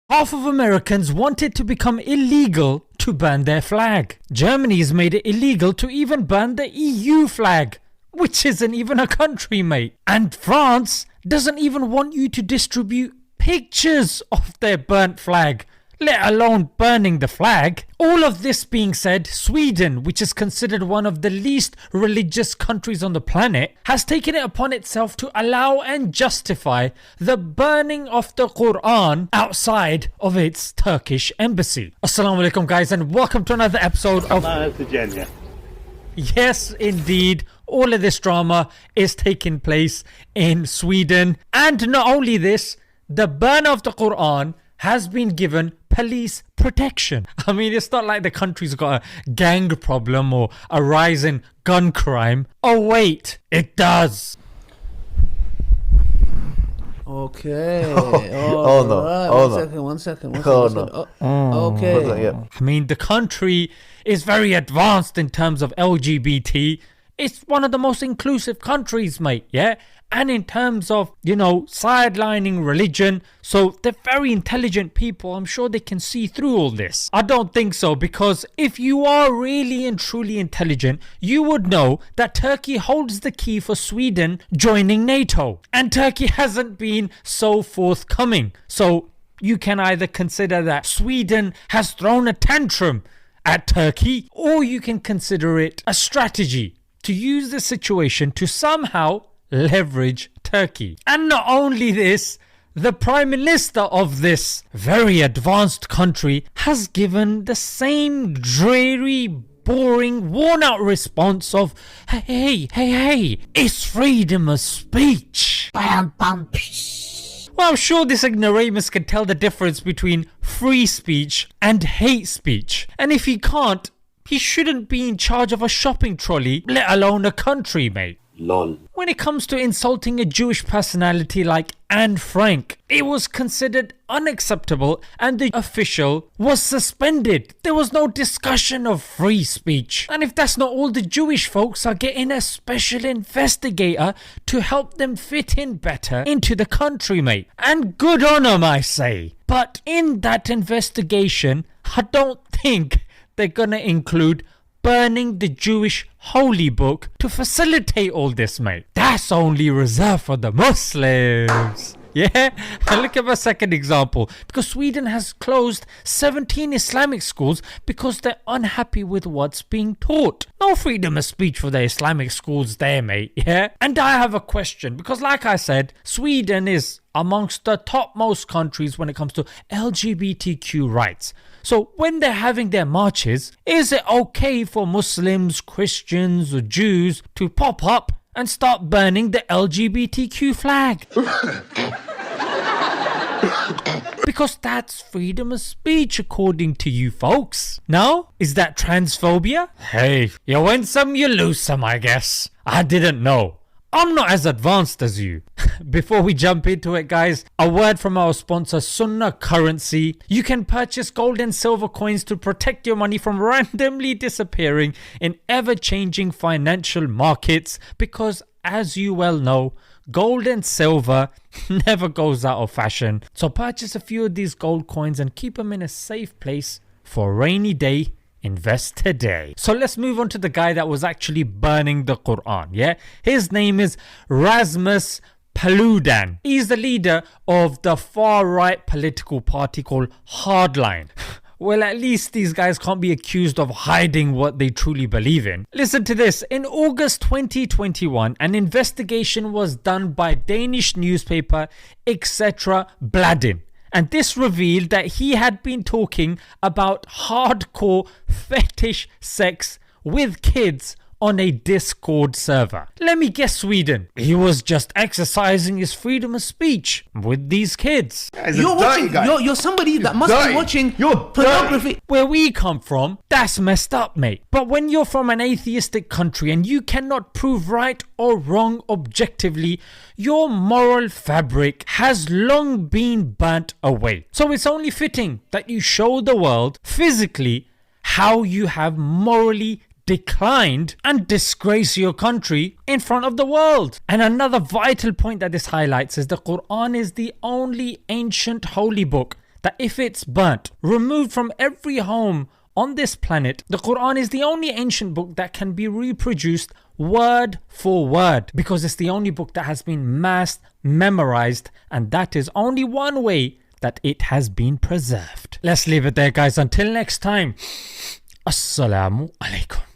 Half of Americans want it to become illegal to burn their flag. Germany has made it illegal to even burn the EU flag, which isn't even a country, mate. And France doesn't even want you to distribute pictures of their burnt flag, let alone burning the flag. All of this being said, Sweden, which is considered one of the least religious countries on the planet, has taken it upon itself to allow and justify the burning of the Quran outside of its Turkish embassy. Assalamu alaikum guys, and welcome to another episode of Yes, indeed, all of this drama is taking place in Sweden. And not only this, the burn of the Quran has been given police protection. I mean, it's not like the country's got a gang problem or a rise in gun crime. Oh wait, it does. Okay. Oh no. Right. Oh One second. no. Okay. I mean, the country is very advanced in terms of LGBT. It's one of the most inclusive countries, mate, yeah? And in terms of, sidelining religion, so they're very intelligent people. I'm sure they can see through all this. I don't think so, because if you are really and truly intelligent, you would know that Turkey holds the key for Sweden joining NATO. And Turkey hasn't been so forthcoming. So you can either consider that Sweden has thrown a tantrum at Turkey, or you can consider it a strategy to use the situation to somehow leverage Turkey. And not only this, the Prime Minister of this very advanced country has given the same dreary, boring, worn out response of hey, it's freedom of speech. Well, I'm sure this ignoramus can tell the difference between free speech and hate speech. And if he can't, he shouldn't be in charge of a shopping trolley, let alone a country, mate. Lol. When it comes to insulting a Jewish personality like Anne Frank, it was considered unacceptable and the official was suspended. There was no discussion of free speech. And if that's not all, the Jewish folks are getting a special investigator to help them fit in better into the country, mate. And good on them, I say. But in that investigation, I don't think they're gonna include burning the Jewish holy book to facilitate all this, mate. That's only reserved for the Muslims. Yeah, and look at my second example. Because Sweden has closed 17 Islamic schools because they're unhappy with what's being taught. No freedom of speech for the Islamic schools there, mate. Yeah, and I have a question, because like I said, Sweden is amongst the topmost countries when it comes to LGBTQ rights. So when they're having their marches, is it okay for Muslims, Christians or Jews to pop up and start burning the LGBTQ flag? Because that's freedom of speech according to you folks. No? Is that transphobia? Hey, you win some, you lose some, I guess. I didn't know. I'm not as advanced as you. Before we jump into it, guys, a word from our sponsor, Sunnah Currency. You can purchase gold and silver coins to protect your money from randomly disappearing in ever-changing financial markets, because as you well know, gold and silver never goes out of fashion. So purchase a few of these gold coins and keep them in a safe place for a rainy day. Invest today. So let's move on to the guy that was actually burning the Quran. Yeah, his name is Rasmus Paludan. He's the leader of the far-right political party called Hardline. Well, at least these guys can't be accused of hiding what they truly believe in. Listen to this. In August 2021, an investigation was done by Danish newspaper Etc. Bladen. And this revealed that he had been talking about hardcore fetish sex with kids on a Discord server. Let me guess, Sweden. He was just exercising his freedom of speech with these kids. You're watching. You're somebody that must be watching pornography. Where we come from, that's messed up, mate. But when you're from an atheistic country and you cannot prove right or wrong objectively, your moral fabric has long been burnt away. So it's only fitting that you show the world physically how you have morally declined and disgrace your country in front of the world. And another vital point that this highlights is the Quran is the only ancient holy book that if it's burnt, removed from every home on this planet, the Quran is the only ancient book that can be reproduced word for word, because it's the only book that has been mass memorized, and that is only one way that it has been preserved. Let's leave it there, guys. Until next time, Assalamu alaikum.